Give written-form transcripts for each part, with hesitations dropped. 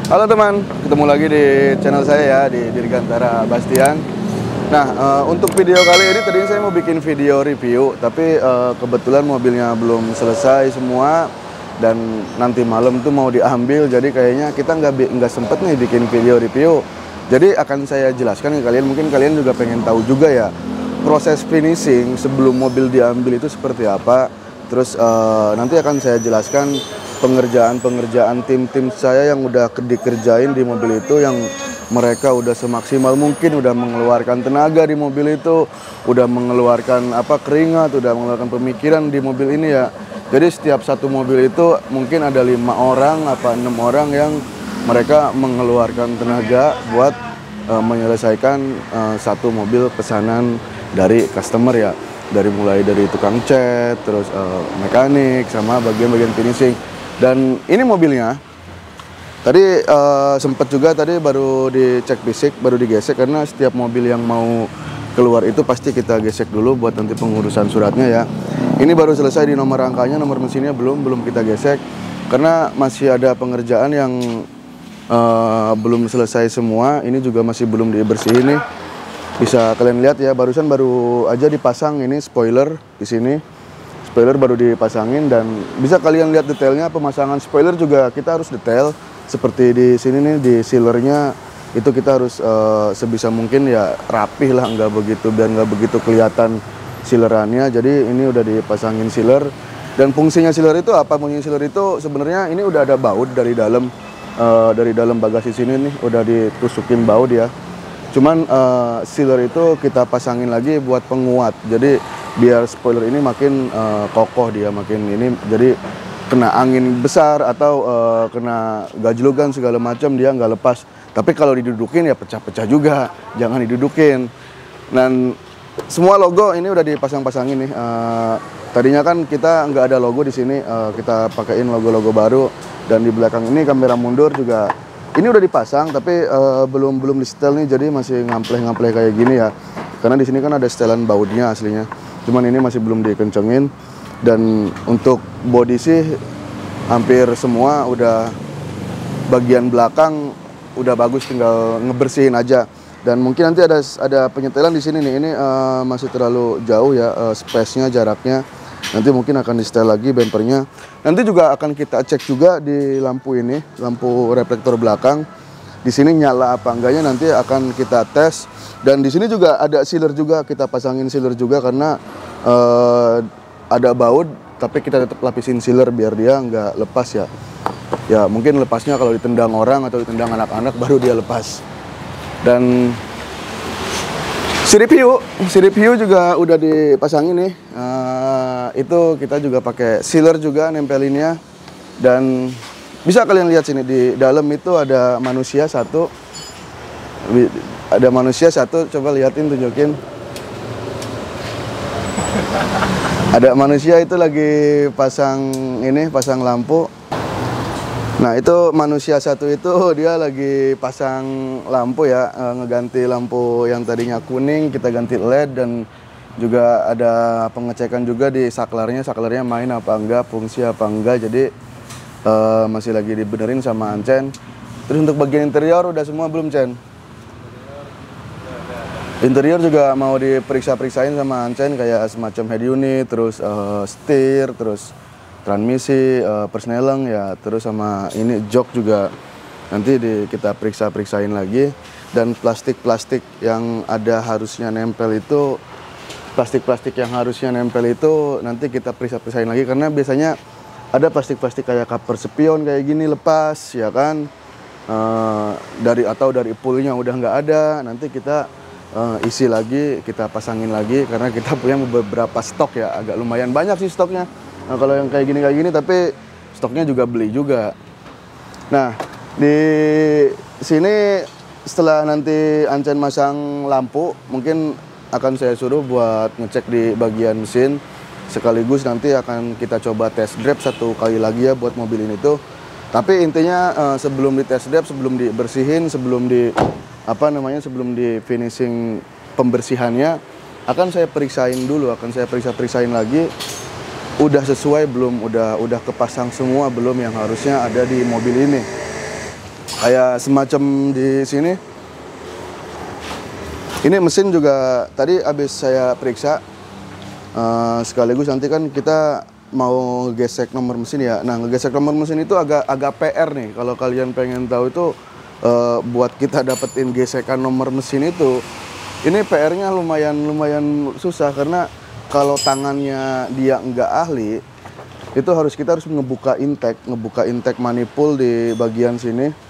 Halo teman, ketemu lagi di channel saya ya, di Dirgantara Bastian. Nah, untuk video kali ini tadinya saya mau bikin video review, tapi kebetulan mobilnya belum selesai semua dan nanti malam tuh mau diambil, jadi kayaknya kita nggak sempet nih bikin video review. Jadi akan saya jelaskan ke kalian, mungkin kalian juga pengen tahu juga ya proses finishing sebelum mobil diambil itu seperti apa. Terus nanti akan saya jelaskan pengerjaan tim-tim saya yang udah dikerjain di mobil itu, yang mereka udah semaksimal mungkin, udah mengeluarkan tenaga di mobil itu, udah mengeluarkan keringat, udah mengeluarkan pemikiran di mobil ini ya. Jadi setiap satu mobil itu mungkin ada 5 orang 6 orang yang mereka mengeluarkan tenaga buat menyelesaikan satu mobil pesanan dari customer ya. Mulai dari tukang cat, terus mekanik, sama bagian-bagian finishing. Dan ini mobilnya tadi sempat juga tadi baru dicek fisik, baru digesek, karena setiap mobil yang mau keluar itu pasti kita gesek dulu buat nanti pengurusan suratnya ya. Ini baru selesai di nomor rangkanya, nomor mesinnya belum kita gesek karena masih ada pengerjaan yang belum selesai semua. Ini juga masih belum dibersihin nih. Bisa kalian lihat ya, barusan baru aja dipasang ini spoiler di sini. Spoiler baru dipasangin, dan bisa kalian lihat detailnya. Pemasangan spoiler juga kita harus detail. Seperti di sini nih, di sealernya itu kita harus sebisa mungkin ya rapih lah, biar nggak begitu kelihatan sealerannya. Jadi ini udah dipasangin sealer. Dan fungsinya sealer itu apa? Fungsinya sealer itu sebenarnya ini udah ada baut dari dalam bagasi sini nih, udah ditusukin baut ya. Cuman sealer itu kita pasangin lagi buat penguat. Jadi biar spoiler ini makin kokoh, dia makin ini, jadi kena angin besar atau kena gajlugan segala macam dia nggak lepas. Tapi kalau didudukin ya pecah-pecah juga, jangan didudukin. Dan semua logo ini udah dipasang-pasangin nih. Tadinya kan kita nggak ada logo di sini, kita pakaiin logo-logo baru. Dan di belakang ini kamera mundur juga ini udah dipasang, tapi belum di setel nih, jadi masih ngampleh-ngampleh kayak gini ya. Karena di sini kan ada setelan bautnya aslinya. Cuman ini masih belum dikencengin. Dan untuk bodi sih hampir semua udah, bagian belakang udah bagus, tinggal ngebersihin aja. Dan mungkin nanti ada penyetelan di sini nih. Ini masih terlalu jauh ya space-nya, jaraknya. Nanti mungkin akan di-setel lagi bumpernya. Nanti juga akan kita cek juga di lampu ini, lampu reflektor belakang. Di sini nyala apa enggaknya nanti akan kita tes. Dan di sini juga ada sealer juga, kita pasangin sealer juga karena ada baut, tapi kita tetap lapisin sealer biar dia nggak lepas ya. Ya mungkin lepasnya kalau ditendang orang atau ditendang anak-anak baru dia lepas. Dan sirip hiu juga udah dipasangin nih. Itu kita juga pakai sealer juga nempelinnya. Dan bisa kalian lihat sini di dalam itu ada manusia satu. Coba liatin, tunjukin. Ada manusia itu lagi pasang lampu. Nah itu manusia satu itu dia lagi pasang lampu ya, ngeganti lampu yang tadinya kuning kita ganti LED. Dan juga ada pengecekan juga di saklarnya main apa enggak, fungsi apa enggak. Jadi masih lagi dibenerin sama Ancen. Terus untuk bagian interior udah semua belum, Cen? Interior juga mau diperiksa-periksain sama Ancen, kayak semacam head unit, terus setir, terus transmisi, persneleng ya, terus sama ini jok juga nanti kita periksa-periksain lagi. Dan plastik-plastik yang harusnya nempel itu, nanti kita periksa-periksain lagi, karena biasanya ada plastik-plastik kayak cover spion kayak gini lepas ya kan, dari poolnya udah nggak ada, nanti kita isi lagi, kita pasangin lagi, karena kita punya beberapa stok ya, agak lumayan banyak sih stoknya. Nah, kalau yang kayak gini tapi stoknya juga beli juga. Nah di sini setelah nanti Ancen masang lampu, mungkin akan saya suruh buat ngecek di bagian mesin, sekaligus nanti akan kita coba test drive satu kali lagi ya buat mobil ini tuh. Tapi intinya sebelum di test drive, sebelum dibersihin, sebelum di finishing pembersihannya, akan saya periksain dulu, periksain lagi udah sesuai belum, udah kepasang semua belum yang harusnya ada di mobil ini. kayak semacam di sini. Ini mesin juga tadi habis saya periksa, sekaligus nanti kan kita mau gesek nomor mesin ya. Nah, ngegesek nomor mesin itu agak PR nih. Kalau kalian pengen tahu itu buat kita dapetin gesekan nomor mesin itu, ini PR-nya lumayan susah karena kalau tangannya dia nggak ahli, itu kita harus ngebuka intake manifold di bagian sini.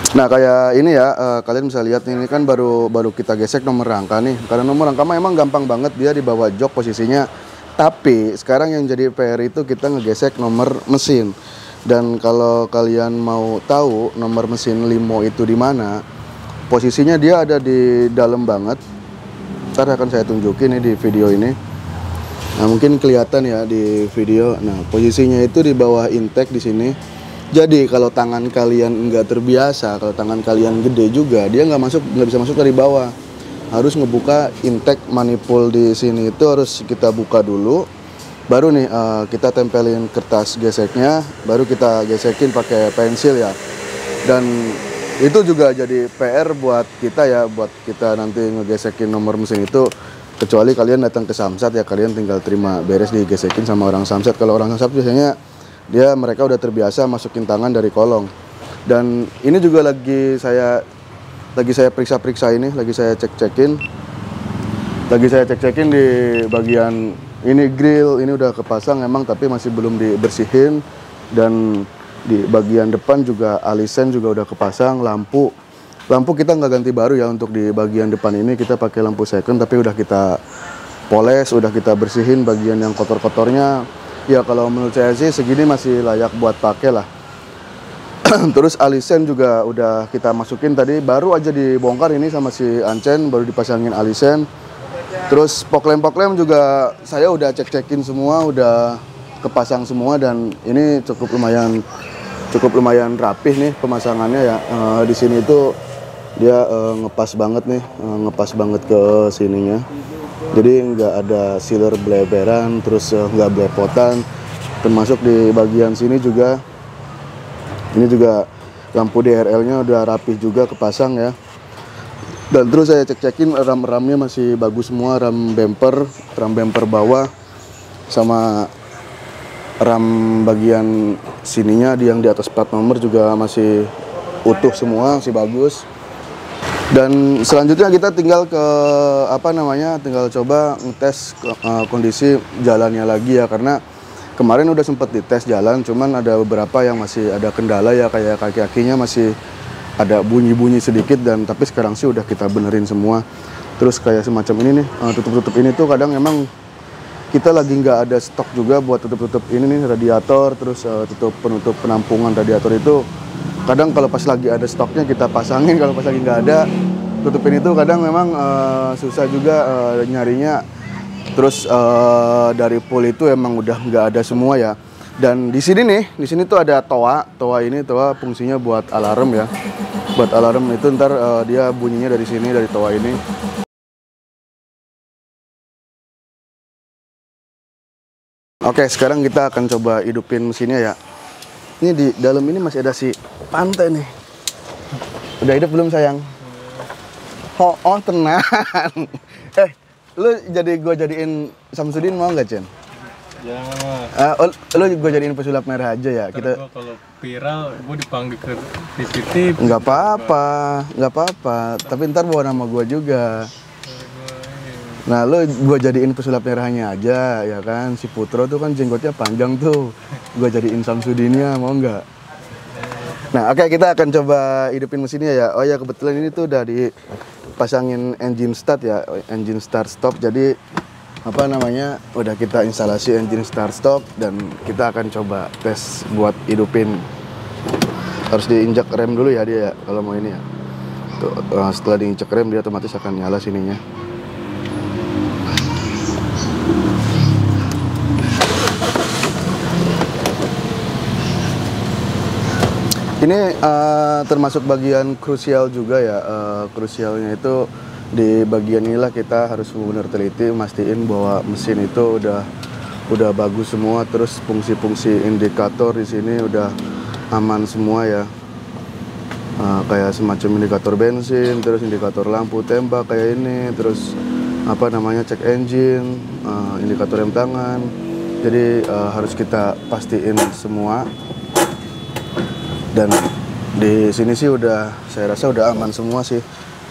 Nah, kayak ini ya, kalian bisa lihat ini kan baru kita gesek nomor rangka nih. Karena nomor rangka emang gampang banget, dia di bawah jok posisinya. Tapi sekarang yang jadi PR itu kita ngegesek nomor mesin. Dan kalau kalian mau tahu nomor mesin limo itu di mana, posisinya dia ada di dalam banget. Ntar akan saya tunjukin nih di video ini. Nah, mungkin kelihatan ya di video. Nah, posisinya itu di bawah intake di sini. Jadi kalau tangan kalian nggak terbiasa, kalau tangan kalian gede juga, dia nggak bisa masuk dari bawah. Harus ngebuka intake manifold di sini itu harus kita buka dulu. Baru nih kita tempelin kertas geseknya, baru kita gesekin pakai pensil ya. Dan itu juga jadi PR buat kita ya, buat kita nanti ngegesekin nomor mesin itu. Kecuali kalian datang ke Samsat ya, kalian tinggal terima beres digesekin sama orang Samsat. Kalau orang Samsat biasanya mereka udah terbiasa masukin tangan dari kolong. Dan ini juga lagi saya periksa-periksa ini, lagi saya cek-cekin di bagian ini grill ini udah kepasang emang, tapi masih belum dibersihin. Dan di bagian depan juga alisen juga udah kepasang. Lampu kita nggak ganti baru ya, untuk di bagian depan ini kita pakai lampu second, tapi udah kita poles, udah kita bersihin bagian yang kotor-kotornya. Ya kalau menurut saya sih segini masih layak buat pakai lah. Terus alisen juga udah kita masukin tadi, baru aja dibongkar ini sama si Ancen, baru dipasangin alisen. Terus poklem juga saya udah cek-cekin semua, udah kepasang semua, dan ini cukup lumayan rapih nih pemasangannya ya. Di sini tuh dia ngepas banget nih, ngepas banget ke sininya. Jadi nggak ada sealer bleberan, terus nggak blepotan. Termasuk di bagian sini juga, ini juga lampu DRL-nya udah rapih juga kepasang ya. Dan terus saya cek-cekin ram-ramnya masih bagus semua, ram bumper bawah sama ram bagian sininya yang di atas plat nomor juga masih utuh semua, masih bagus. Dan selanjutnya kita tinggal tinggal coba ngetes kondisi jalannya lagi ya, karena kemarin udah sempat dites jalan, cuman ada beberapa yang masih ada kendala ya, kayak kaki-kakinya masih ada bunyi-bunyi sedikit, dan tapi sekarang sih udah kita benerin semua. Terus kayak semacam ini nih, tutup-tutup ini tuh kadang emang kita lagi nggak ada stok juga buat tutup-tutup ini nih, radiator, terus penutup penampungan radiator itu. Kadang kalau pas lagi ada stoknya kita pasangin, kalau pas lagi nggak ada tutupin itu kadang memang susah juga nyarinya. Terus dari pool itu emang udah nggak ada semua ya. Dan di sini tuh ada toa fungsinya buat alarm ya. Buat alarm itu ntar dia bunyinya dari sini, dari toa ini. Oke, sekarang kita akan coba hidupin mesinnya ya. Ini di dalam ini masih ada si pantai nih. Udah hidup belum sayang? Oh tenang. Lu gue jadiin Samsudin mau nggak, Cen? Jangan. Lu gue jadiin pesulap merah aja ya. Kita kalau viral gue dipanggil ke CCTV. Nggak apa-apa. Tapi ntar bawa nama gue juga. Nah, lu gue jadiin pesulap merahnya aja, ya kan? Si Putro tuh kan jenggotnya panjang tuh. Gue jadiin Samsudinnya, mau nggak? Nah, oke, kita akan coba hidupin mesinnya ya. Oh ya, kebetulan ini tuh udah dipasangin engine start ya, engine start stop. Jadi udah kita instalasi engine start stop, dan kita akan coba tes buat hidupin. Harus diinjak rem dulu ya dia ya, kalau mau ini ya. Tuh, setelah diinjak rem dia otomatis akan nyala sininya. Ini termasuk bagian krusial juga ya. Krusialnya itu di bagian inilah kita harus benar teliti mastiin bahwa mesin itu udah bagus semua. Terus fungsi-fungsi indikator di sini udah aman semua ya. Kayak semacam indikator bensin, terus indikator lampu tembak kayak ini, terus apa namanya, cek engine, indikator rem tangan. Jadi harus kita pastiin semua. Dan di sini sih saya rasa udah aman semua sih.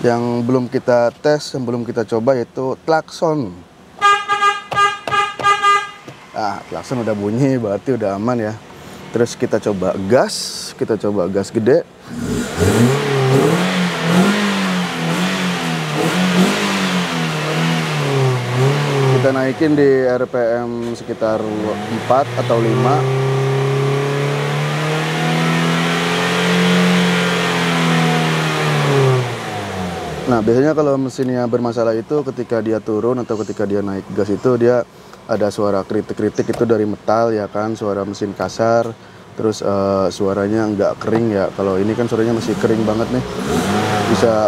Yang belum kita tes, yang belum kita coba yaitu klakson. Klakson udah bunyi, berarti udah aman ya. Terus kita coba gas gede. Kita naikin di RPM sekitar 4 atau 5. Nah, biasanya kalau mesinnya bermasalah itu ketika dia turun atau ketika dia naik gas itu dia ada suara kritik-kritik itu dari metal ya kan, suara mesin kasar, terus suaranya nggak kering ya. Kalau ini kan suaranya masih kering banget nih.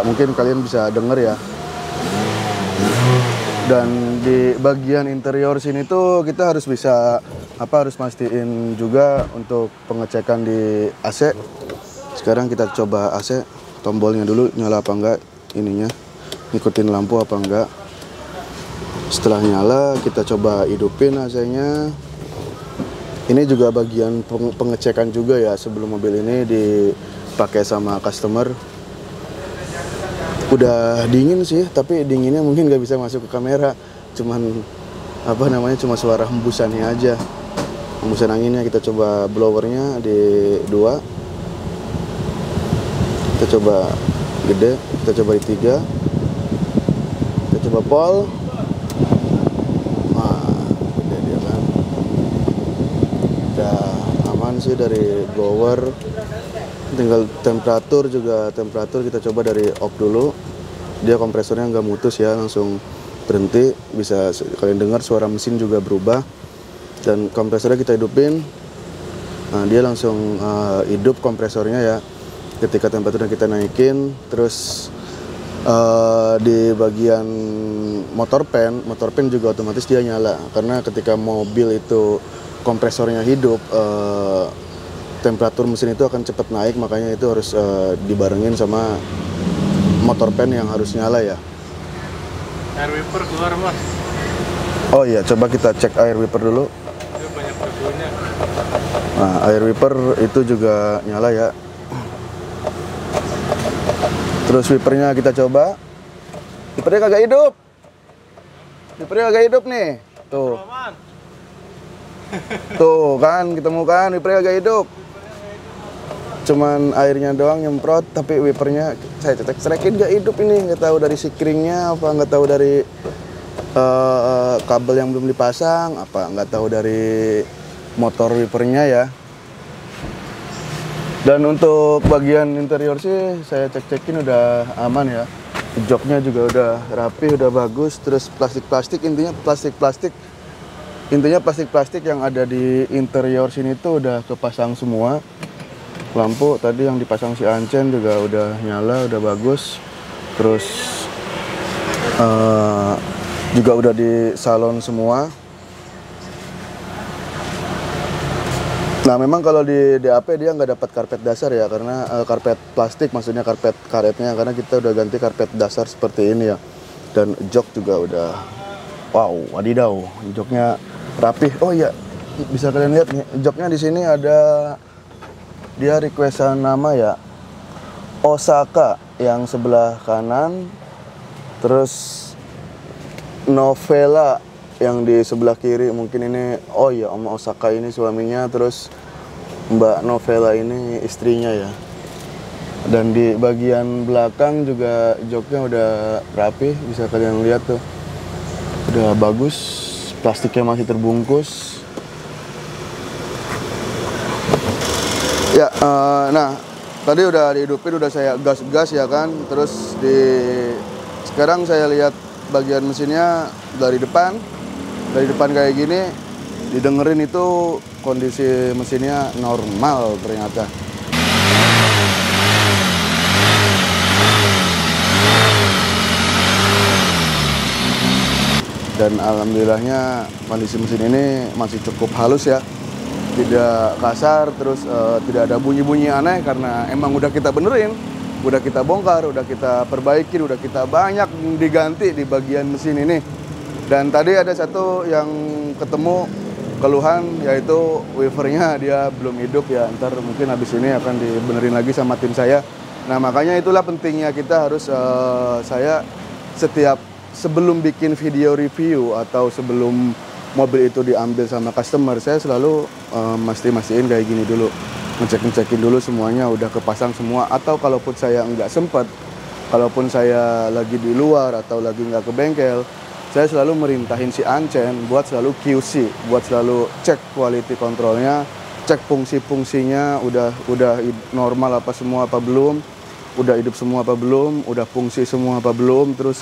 Mungkin kalian bisa denger ya. Dan di bagian interior sini tuh kita harus mastiin juga untuk pengecekan di AC. Sekarang kita coba AC, tombolnya dulu nyala apa enggak, ininya ngikutin lampu apa enggak. Setelah nyala kita coba hidupin AC-nya. Ini juga bagian pengecekan juga ya sebelum mobil ini dipakai sama customer. Udah dingin sih, tapi dinginnya mungkin nggak bisa masuk ke kamera. Cuma suara hembusannya aja. Hembusan anginnya. Kita coba blowernya di 2. Kita coba gede, kita coba di 3. Kita coba pol. Gede dia kan. Udah aman sih dari blower. Tinggal temperatur kita coba dari off dulu. Dia kompresornya nggak mutus ya, langsung berhenti. Bisa kalian dengar suara mesin juga berubah. Dan kompresornya kita hidupin. Nah, dia langsung hidup kompresornya ya. Ketika temperaturnya kita naikin, terus di bagian motor pen juga otomatis dia nyala. Karena ketika mobil itu kompresornya hidup, temperatur mesin itu akan cepat naik, makanya itu harus dibarengin sama motor pen yang harus nyala ya. Air wiper keluar mas. Oh iya, coba kita cek air wiper dulu. Itu banyak debunya. Nah, air wiper itu juga nyala ya. Terus wipernya kita coba. Wipernya kagak hidup. Wipernya kagak hidup nih. Tuh. Tuh kan, ketemu kan, wipernya kagak hidup. Cuman airnya doang nyemprot, tapi wipernya saya cerekin gak hidup ini. Nggak tahu dari sikringnya apa, nggak tahu dari kabel yang belum dipasang apa, nggak tahu dari motor wipernya ya. Dan untuk bagian interior sih saya cek-cekin udah aman ya. Joknya juga udah rapi, udah bagus. Terus plastik-plastik, intinya plastik-plastik yang ada di interior sini tuh udah kepasang semua. Lampu tadi yang dipasang si Ancen juga udah nyala, udah bagus. Terus juga udah di salon semua. Nah, memang kalau di DAP dia nggak dapat karpet dasar ya, karena karpet plastik, maksudnya karpet karetnya, karena kita udah ganti karpet dasar seperti ini ya. Dan jok juga udah, wow, wadidaw, joknya rapih. Oh iya, bisa kalian lihat nih, joknya di sini ada, dia requestan nama ya, Osaka yang sebelah kanan, terus Novela yang di sebelah kiri. Mungkin ini, oh iya, Om Osaka ini suaminya, terus Mbak Novela ini istrinya ya. Dan di bagian belakang juga joknya udah rapi, bisa kalian lihat tuh, udah bagus, plastiknya masih terbungkus ya. Nah, tadi udah dihidupin, udah saya gas ya kan. Terus sekarang saya lihat bagian mesinnya dari depan kayak gini, didengerin itu kondisi mesinnya normal ternyata. Dan alhamdulillahnya kondisi mesin ini masih cukup halus ya, tidak kasar, terus tidak ada bunyi-bunyi aneh karena emang udah kita benerin, udah kita bongkar, udah kita perbaiki, udah kita banyak diganti di bagian mesin ini. Dan tadi ada satu yang ketemu keluhan, yaitu wipernya dia belum hidup ya, ntar mungkin habis ini akan dibenerin lagi sama tim saya. Nah makanya itulah pentingnya kita harus saya sebelum bikin video review atau sebelum mobil itu diambil sama customer, saya selalu mastiin kayak gini dulu, ngecekin dulu semuanya udah kepasang semua. Atau kalaupun saya nggak sempet, kalaupun saya lagi di luar atau lagi nggak ke bengkel, saya selalu merintahin si Ancen buat selalu QC, buat selalu cek quality controlnya, cek fungsi-fungsinya udah normal apa semua apa belum, udah hidup semua apa belum, udah fungsi semua apa belum, terus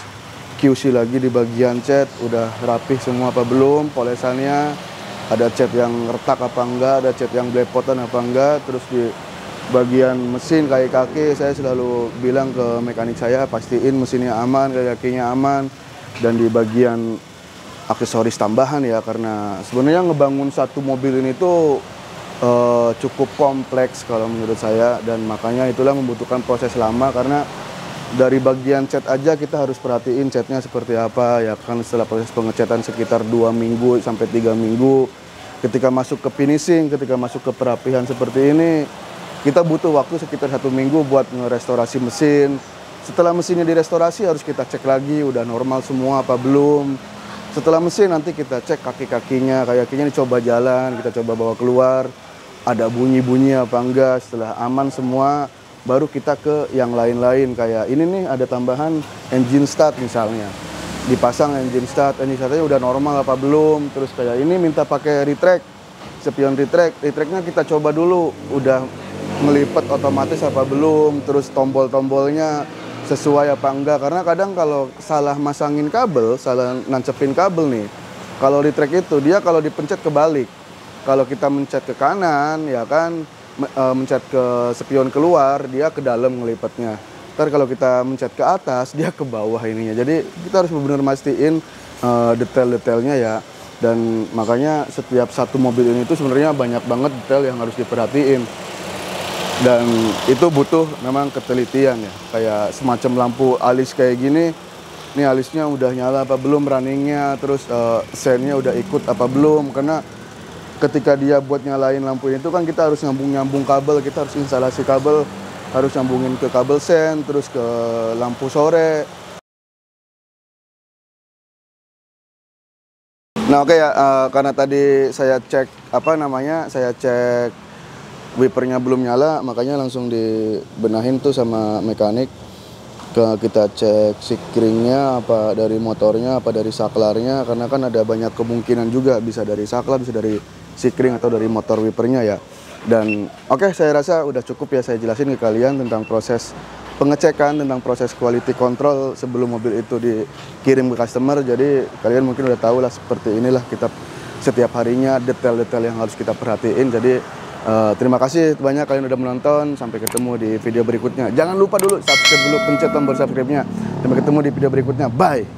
QC lagi di bagian cat, udah rapih semua apa belum, polesannya ada cat yang retak apa enggak, ada cat yang belepotan apa enggak. Terus di bagian mesin kaki saya selalu bilang ke mekanik saya, pastiin mesinnya aman, kakinya aman. Dan di bagian aksesoris tambahan ya, karena sebenarnya ngebangun satu mobil ini tuh cukup kompleks kalau menurut saya, dan makanya itulah membutuhkan proses lama. Karena dari bagian cat aja kita harus perhatiin catnya seperti apa ya kan. Setelah proses pengecatan sekitar 2 minggu sampai 3 minggu, ketika masuk ke finishing, ketika masuk ke perapihan seperti ini, kita butuh waktu sekitar 1 minggu buat ngerestorasi mesin. Setelah mesinnya direstorasi harus kita cek lagi udah normal semua apa belum. Setelah mesin nanti kita cek kaki-kakinya dicoba jalan, kita coba bawa keluar, ada bunyi-bunyi apa enggak. Setelah aman semua, baru kita ke yang lain-lain. Kayak ini nih ada tambahan engine start misalnya, dipasang engine startnya udah normal apa belum. Terus kayak ini minta pakai retract, spion retractnya kita coba dulu udah ngelipet otomatis apa belum. Terus tombol-tombolnya sesuai apa enggak, karena kadang kalau salah masangin kabel, salah nancepin kabel nih, kalau retract itu dia kalau dipencet kebalik. Kalau kita mencet ke kanan ya kan, mencet ke spion keluar, dia ke dalam ngelipatnya. Ntar kalau kita mencet ke atas, dia ke bawah ininya. Jadi kita harus benar-benar mastiin detail-detailnya ya. Dan makanya setiap satu mobil ini tuh sebenarnya banyak banget detail yang harus diperhatiin. Dan itu butuh memang ketelitian ya. Kayak semacam lampu alis kayak gini, ini alisnya udah nyala apa belum runningnya, terus sennya udah ikut apa belum. Karena ketika dia buat nyalain lampu itu kan kita harus nyambung kabel, kita harus instalasi kabel, harus nyambungin ke kabel sen, terus ke lampu sore. Nah oke ya, karena tadi saya cek saya cek wipernya belum nyala, makanya langsung dibenahin tuh sama mekanik. Kita cek sikringnya apa dari motornya, apa dari saklarnya, karena kan ada banyak kemungkinan juga, bisa dari saklar, bisa dari sikring atau dari motor wipernya ya. Dan oke, saya rasa udah cukup ya saya jelasin ke kalian tentang proses pengecekan, tentang proses quality control sebelum mobil itu dikirim ke customer. Jadi kalian mungkin udah tahu lah, seperti inilah kita setiap harinya detail-detail yang harus kita perhatiin. Jadi terima kasih banyak kalian udah menonton. Sampai ketemu di video berikutnya. Jangan lupa dulu subscribe dulu, pencet tombol subscribe-nya. Sampai ketemu di video berikutnya. Bye.